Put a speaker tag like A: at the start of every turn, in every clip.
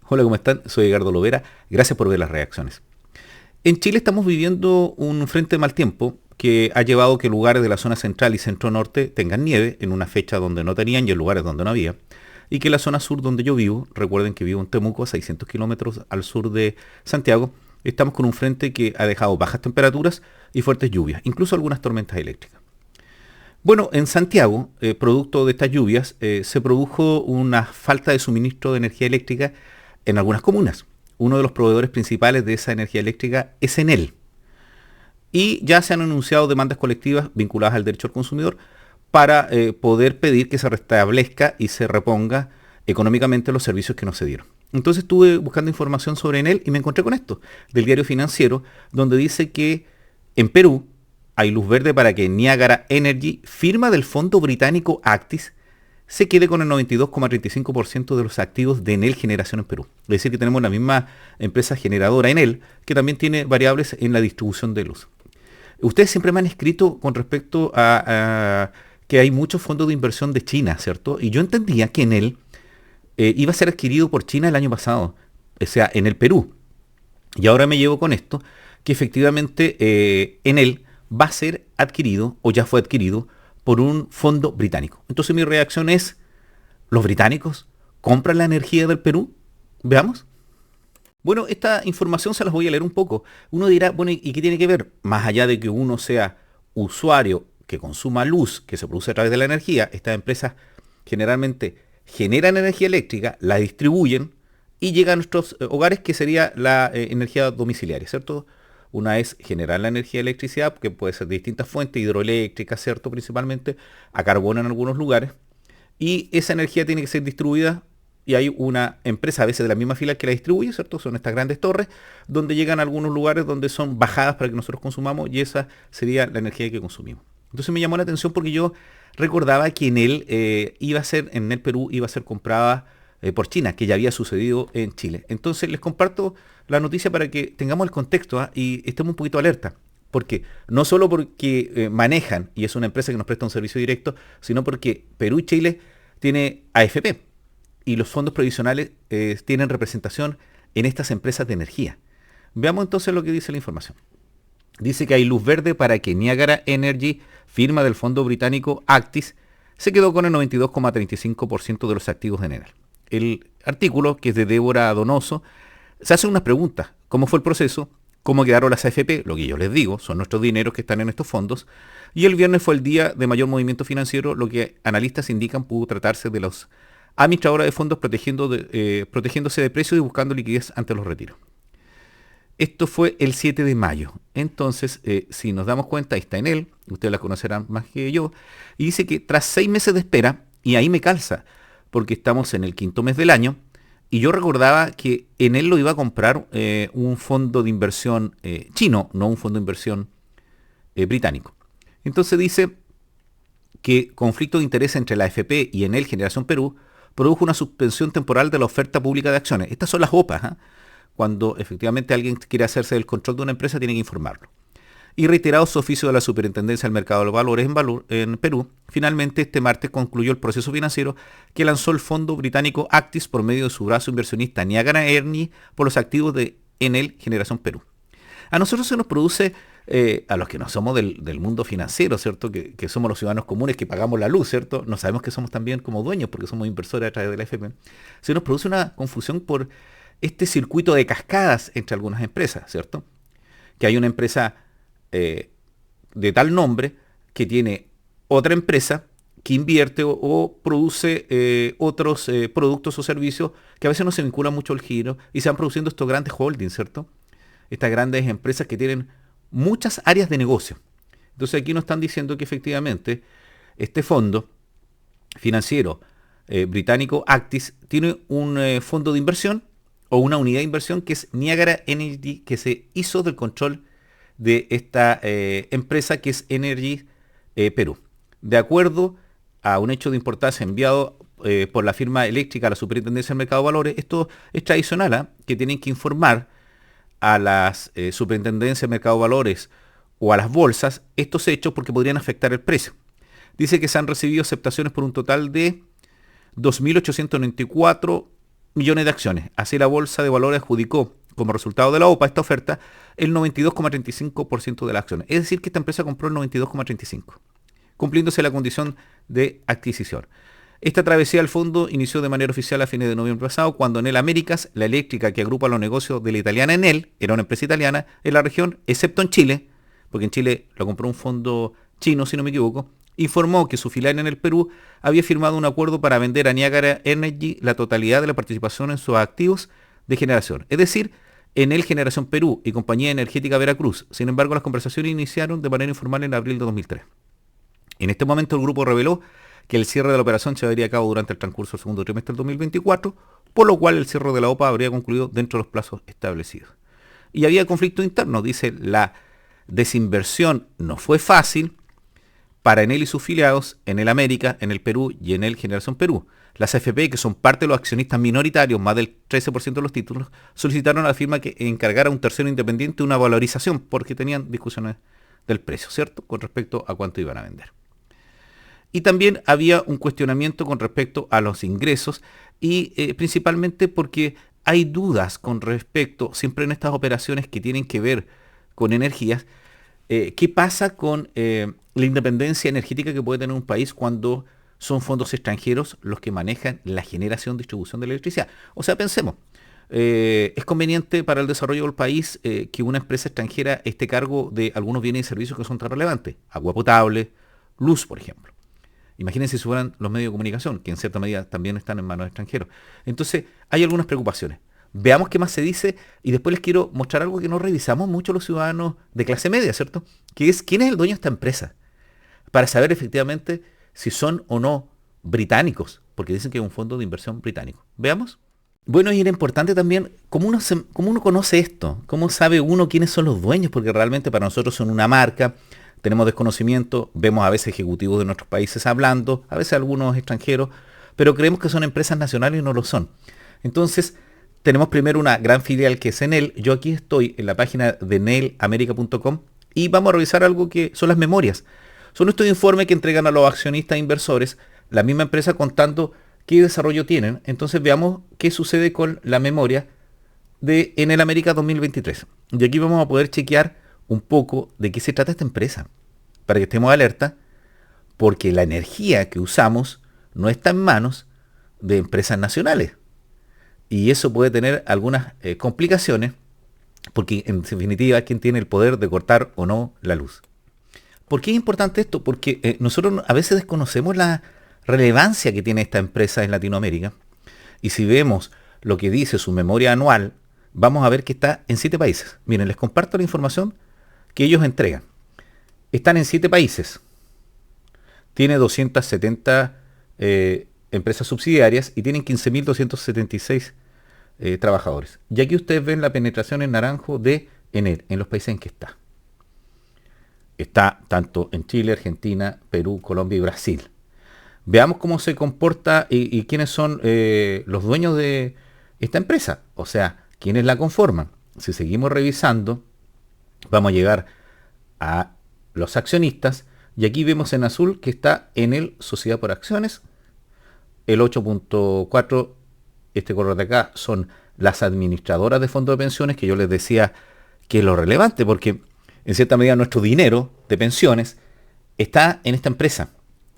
A: Hola, ¿cómo están? Soy Edgardo Lovera. Gracias por ver las reacciones. En Chile estamos viviendo un frente de mal tiempo que ha llevado a que lugares de la zona central y centro norte tengan nieve en una fecha donde no tenían y en lugares donde no había. Y que la zona sur donde yo vivo, recuerden que vivo en Temuco, a 600 kilómetros al sur de Santiago, estamos con un frente que ha dejado bajas temperaturas y fuertes lluvias, incluso algunas tormentas eléctricas. Bueno, en Santiago, producto de estas lluvias, se produjo una falta de suministro de energía eléctrica en algunas comunas. Uno de los proveedores principales de esa energía eléctrica es Enel. Y ya se han anunciado demandas colectivas vinculadas al derecho al consumidor para poder pedir que se restablezca y se reponga económicamente los servicios que no se dieron. Entonces estuve buscando información sobre Enel y me encontré con esto, del diario Financiero, donde dice que en Perú hay luz verde para que Niagara Energy, firma del fondo británico Actis, se quede con el 92,35% de los activos de Enel Generación en Perú. Es decir, que tenemos la misma empresa generadora Enel, que también tiene variables en la distribución de luz. Ustedes siempre me han escrito con respecto a que hay muchos fondos de inversión de China, ¿cierto? Y yo entendía que Enel iba a ser adquirido por China el año pasado, o sea, en el Perú. Y ahora me llevo con esto, que efectivamente Enel va a ser adquirido, o ya fue adquirido, por un fondo británico. Entonces mi reacción es, ¿los británicos compran la energía del Perú? Veamos. Bueno, esta información se las voy a leer un poco. Uno dirá, bueno, ¿y qué tiene que ver? Más allá de que uno sea usuario que consuma luz que se produce a través de la energía, estas empresas generalmente generan energía eléctrica, la distribuyen y llega a nuestros hogares, que sería la energía domiciliaria, ¿cierto? Una es generar la energía de electricidad, que puede ser de distintas fuentes, hidroeléctricas, ¿cierto? Principalmente, a carbón en algunos lugares. Y esa energía tiene que ser distribuida y hay una empresa, a veces de la misma fila, que la distribuye, ¿cierto? Son estas grandes torres, donde llegan a algunos lugares donde son bajadas para que nosotros consumamos y esa sería la energía que consumimos. Entonces me llamó la atención porque yo recordaba que en él iba a ser, en el Perú iba a ser comprada por China, que ya había sucedido en Chile. Entonces les comparto la noticia para que tengamos el contexto y estemos un poquito alerta. Porque no solo porque manejan, y es una empresa que nos presta un servicio directo, sino porque Perú y Chile tiene AFP y los fondos previsionales tienen representación en estas empresas de energía. Veamos entonces lo que dice la información. Dice que hay luz verde para que Niagara Energy, firma del fondo británico Actis, se quedó con el 92,35% de los activos de Enel. El artículo, que es de Débora Donoso, se hace unas preguntas. ¿Cómo fue el proceso? ¿Cómo quedaron las AFP? Lo que yo les digo, son nuestros dineros que están en estos fondos. Y el viernes fue el día de mayor movimiento financiero, lo que analistas indican pudo tratarse de los administradores de fondos protegiéndose de precios y buscando liquidez ante los retiros. Esto fue el 7 de mayo. Entonces, si nos damos cuenta, ahí está en él, ustedes la conocerán más que yo, y dice que tras 6 meses de espera, y ahí me calza, porque estamos en el quinto mes del año, y yo recordaba que en él lo iba a comprar un fondo de inversión chino, no un fondo de inversión británico. Entonces dice que conflicto de interés entre la AFP y Enel Generación Perú produjo una suspensión temporal de la oferta pública de acciones. Estas son las OPAs, ¿eh? Cuando efectivamente alguien quiere hacerse del control de una empresa, tiene que informarlo. Y reiterado su oficio de la Superintendencia del Mercado de Valores en Perú, finalmente este martes concluyó el proceso financiero que lanzó el fondo británico Actis por medio de su brazo inversionista Niagara Energy por los activos de Enel Generación Perú. A nosotros se nos produce, a los que no somos del mundo financiero, ¿cierto? Que somos los ciudadanos comunes que pagamos la luz, ¿cierto? No sabemos que somos también como dueños porque somos inversores a través de la FP. Se nos produce una confusión por este circuito de cascadas entre algunas empresas, ¿cierto? Que hay una empresa de tal nombre que tiene otra empresa que invierte o produce otros productos o servicios que a veces no se vinculan mucho al giro y se van produciendo estos grandes holdings, ¿cierto? Estas grandes empresas que tienen muchas áreas de negocio. Entonces aquí nos están diciendo que efectivamente este fondo financiero británico Actis tiene un fondo de inversión o una unidad de inversión que es Niagara Energy, que se hizo del control de esta empresa que es Energy Perú. De acuerdo a un hecho de importancia enviado por la firma eléctrica a la Superintendencia del Mercado de Valores, esto es tradicional, que tienen que informar a las Superintendencias del Mercado de Valores o a las bolsas estos hechos porque podrían afectar el precio. Dice que se han recibido aceptaciones por un total de 2.894 millones de acciones. Así la Bolsa de Valores adjudicó como resultado de la OPA esta oferta el 92,35% de las acciones. Es decir, que esta empresa compró el 92,35%, cumpliéndose la condición de adquisición. Esta travesía al fondo inició de manera oficial a fines de noviembre pasado, cuando Enel Américas, la eléctrica que agrupa los negocios de la italiana Enel, era una empresa italiana en la región, excepto en Chile, porque en Chile lo compró un fondo chino, si no me equivoco, informó que su filial en el Perú había firmado un acuerdo para vender a Niagara Energy la totalidad de la participación en sus activos de generación, es decir, Enel Generación Perú y Compañía Energética Veracruz. Sin embargo, las conversaciones iniciaron de manera informal en abril de 2003. En este momento el grupo reveló que el cierre de la operación se llevaría a cabo durante el transcurso del segundo trimestre del 2024, por lo cual el cierre de la OPA habría concluido dentro de los plazos establecidos. Y había conflicto interno, dice, la desinversión no fue fácil para Enel y sus filiados, Enel América, Enel Perú y Enel Generación Perú. Las AFP, que son parte de los accionistas minoritarios, más del 13% de los títulos, solicitaron a la firma que encargara a un tercero independiente una valorización, porque tenían discusiones del precio, ¿cierto?, con respecto a cuánto iban a vender. Y también había un cuestionamiento con respecto a los ingresos y principalmente porque hay dudas con respecto, siempre en estas operaciones que tienen que ver con energías, qué pasa con la independencia energética que puede tener un país cuando son fondos extranjeros los que manejan la generación, distribución de la electricidad. O sea, pensemos, es conveniente para el desarrollo del país que una empresa extranjera esté a cargo de algunos bienes y servicios que son tan relevantes, agua potable, luz, por ejemplo. Imagínense si fueran los medios de comunicación, que en cierta medida también están en manos de extranjeros. Entonces, hay algunas preocupaciones. Veamos qué más se dice y después les quiero mostrar algo que no revisamos mucho los ciudadanos de clase media, ¿cierto? Que es quién es el dueño de esta empresa, para saber efectivamente si son o no británicos, porque dicen que es un fondo de inversión británico. Veamos. Bueno, y era importante también cómo uno conoce esto, cómo sabe uno quiénes son los dueños, porque realmente para nosotros son una marca. Tenemos desconocimiento, vemos a veces ejecutivos de nuestros países hablando, a veces algunos extranjeros, pero creemos que son empresas nacionales y no lo son. Entonces, tenemos primero una gran filial que es Enel. Yo aquí estoy en la página de enelamerica.com y vamos a revisar algo que son las memorias. Son estos informes que entregan a los accionistas e inversores la misma empresa contando qué desarrollo tienen. Entonces veamos qué sucede con la memoria de Enel América 2023. Y aquí vamos a poder chequear un poco de qué se trata esta empresa, para que estemos alerta, porque la energía que usamos no está en manos de empresas nacionales. Y eso puede tener algunas complicaciones, porque en definitiva, ¿quién tiene el poder de cortar o no la luz? ¿Por qué es importante esto? Porque nosotros a veces desconocemos la relevancia que tiene esta empresa en Latinoamérica. Y si vemos lo que dice su memoria anual, vamos a ver que está en 7 países. Miren, les comparto la información que ellos entregan. Están en 7 países. Tiene 270 empresas subsidiarias y tienen 15.276 trabajadores. Y aquí ustedes ven la penetración en naranjo de Enel en los países en que está. Está tanto en Chile, Argentina, Perú, Colombia y Brasil. Veamos cómo se comporta y quiénes son los dueños de esta empresa. O sea, quiénes la conforman. Si seguimos revisando, vamos a llegar a los accionistas y aquí vemos en azul que está Enel Sociedad por Acciones. El 8.4, este color de acá, son las administradoras de fondos de pensiones, que yo les decía que es lo relevante, porque en cierta medida nuestro dinero de pensiones está en esta empresa,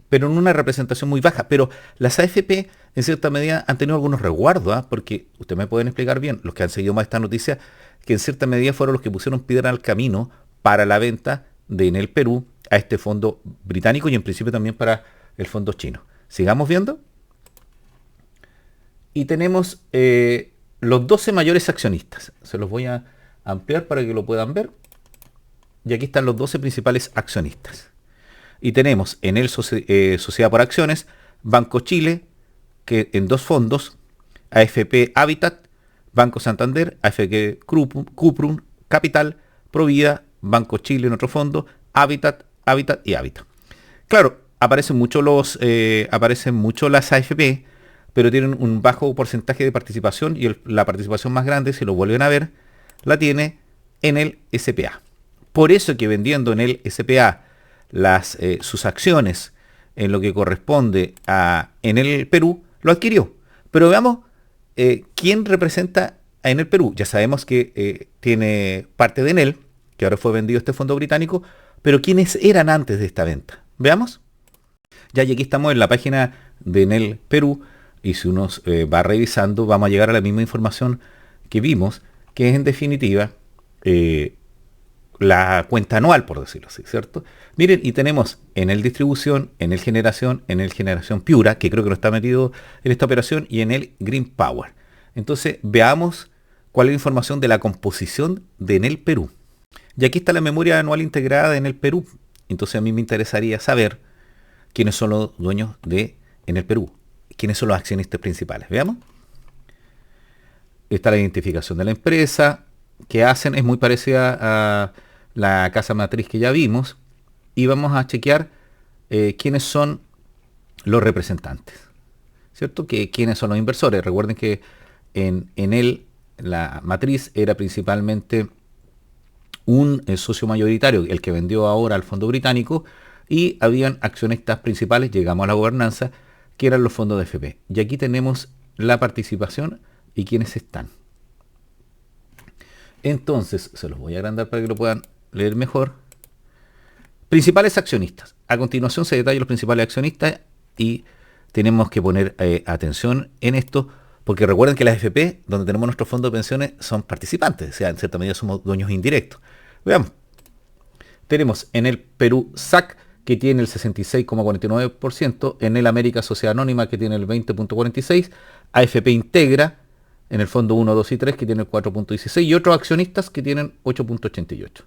A: pero en una representación muy baja. Pero las AFP en cierta medida han tenido algunos resguardos, porque ustedes me pueden explicar bien, los que han seguido más esta noticia, que en cierta medida fueron los que pusieron piedra al camino para la venta de Enel Perú a este fondo británico y en principio también para el fondo chino. Sigamos viendo. Y tenemos los 12 mayores accionistas. Se los voy a ampliar para que lo puedan ver. Y aquí están los 12 principales accionistas. Y tenemos Enel Sociedad por Acciones, Banco Chile, que en 2 fondos, AFP Habitat, Banco Santander, AFP Cuprum, Capital, Provida, Banco Chile en otro fondo, Habitat y Habitat. Claro, aparecen mucho las AFP, pero tienen un bajo porcentaje de participación y la participación más grande, si lo vuelven a ver, la tiene Enel S.p.A. Por eso que vendiendo Enel S.p.A. sus acciones en lo que corresponde a Enel Perú, lo adquirió. Pero veamos ¿quién representa a Enel Perú? Ya sabemos que tiene parte de Enel, que ahora fue vendido este fondo británico, pero ¿quiénes eran antes de esta venta? Veamos. Ya, y aquí estamos en la página de Enel Perú, y si uno va revisando, vamos a llegar a la misma información que vimos, que es en definitiva la cuenta anual, por decirlo así, ¿cierto? Miren, y tenemos Enel Distribución, Enel Generación Piura, que creo que no está metido en esta operación, y Enel Green Power. Entonces, veamos cuál es la información de la composición de Enel Perú. Y aquí está la memoria anual integrada de Enel Perú. Entonces, a mí me interesaría saber quiénes son los dueños de Enel Perú, quiénes son los accionistas principales. Veamos. Está la identificación de la empresa, que hacen, es muy parecida a la casa matriz que ya vimos, y vamos a chequear quiénes son los representantes, ¿cierto? Quiénes son los inversores. Recuerden que en Enel la matriz era principalmente un socio mayoritario, el que vendió ahora al fondo británico, y habían accionistas principales, llegamos a la gobernanza, que eran los fondos de FP. Y aquí tenemos la participación y quiénes están. Entonces, se los voy a agrandar para que lo puedan leer mejor. Principales accionistas. A continuación se detallan los principales accionistas y tenemos que poner atención en esto, porque recuerden que las FP, donde tenemos nuestros fondos de pensiones, son participantes, o sea, en cierta medida somos dueños indirectos. Veamos. Tenemos Enel Perú SAC, que tiene el 66,49%, Enel América Sociedad Anónima, que tiene el 20,46%, AFP Integra, en el fondo 1, 2 y 3, que tiene el 4,16%, y otros accionistas que tienen 8,88%.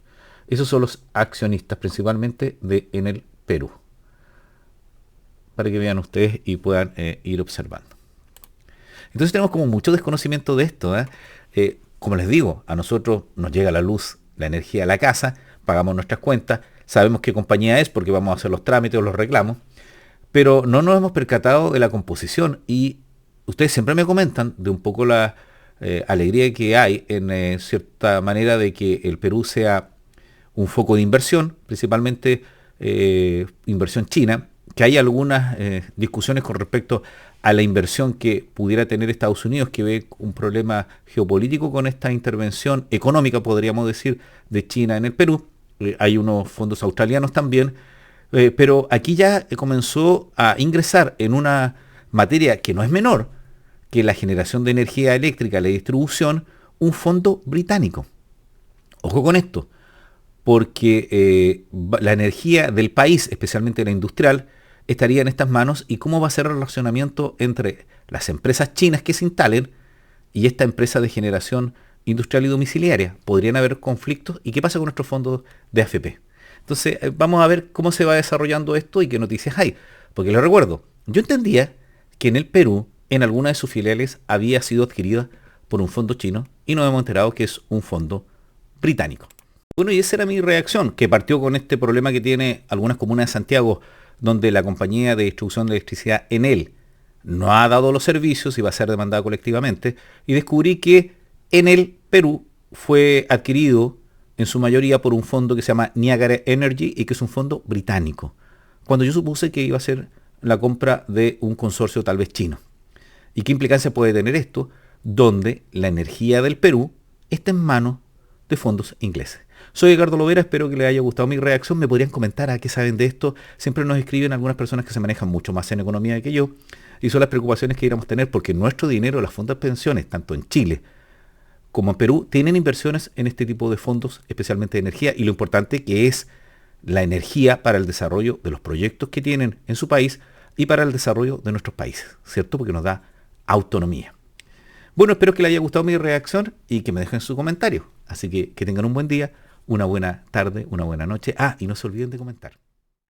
A: Esos son los accionistas principalmente de Enel Perú, para que vean ustedes y puedan ir observando. Entonces tenemos como mucho desconocimiento de esto. Como les digo, a nosotros nos llega la luz, la energía a la casa, pagamos nuestras cuentas, sabemos qué compañía es porque vamos a hacer los trámites o los reclamos, pero no nos hemos percatado de la composición, y ustedes siempre me comentan de un poco la alegría que hay en cierta manera de que el Perú sea un foco de inversión, principalmente inversión china, que hay algunas discusiones con respecto a la inversión que pudiera tener Estados Unidos, que ve un problema geopolítico con esta intervención económica, podríamos decir, de China en el Perú. Hay unos fondos australianos también, pero aquí ya comenzó a ingresar en una materia que no es menor, que la generación de energía eléctrica, la distribución, un fondo británico. Ojo con esto, porque la energía del país, especialmente la industrial, estaría en estas manos, y cómo va a ser el relacionamiento entre las empresas chinas que se instalen y esta empresa de generación industrial y domiciliaria. Podrían haber conflictos, y qué pasa con nuestros fondos de AFP. Entonces vamos a ver cómo se va desarrollando esto y qué noticias hay, porque les recuerdo, yo entendía que en el Perú, en alguna de sus filiales, había sido adquirida por un fondo chino, y nos hemos enterado que es un fondo británico. Bueno, y esa era mi reacción, que partió con este problema que tiene algunas comunas de Santiago, donde la compañía de distribución de electricidad Enel no ha dado los servicios y va a ser demandada colectivamente, y descubrí que Enel Perú fue adquirido en su mayoría por un fondo que se llama Niagara Energy, y que es un fondo británico, cuando yo supuse que iba a ser la compra de un consorcio tal vez chino. ¿Y qué implicancia puede tener esto? Donde la energía del Perú está en manos de fondos ingleses. Soy Edgardo Lovera, espero que les haya gustado mi reacción. Me podrían comentar a qué saben de esto. Siempre nos escriben algunas personas que se manejan mucho más en economía que yo, y son las preocupaciones que íbamos a tener, porque nuestro dinero, las fondos de pensiones, tanto en Chile como en Perú, tienen inversiones en este tipo de fondos, especialmente de energía, y lo importante que es la energía para el desarrollo de los proyectos que tienen en su país y para el desarrollo de nuestros países, ¿cierto? Porque nos da autonomía. Bueno, espero que les haya gustado mi reacción y que me dejen su comentario. Así que tengan un buen día, una buena tarde, una buena noche. Y no se olviden de comentar.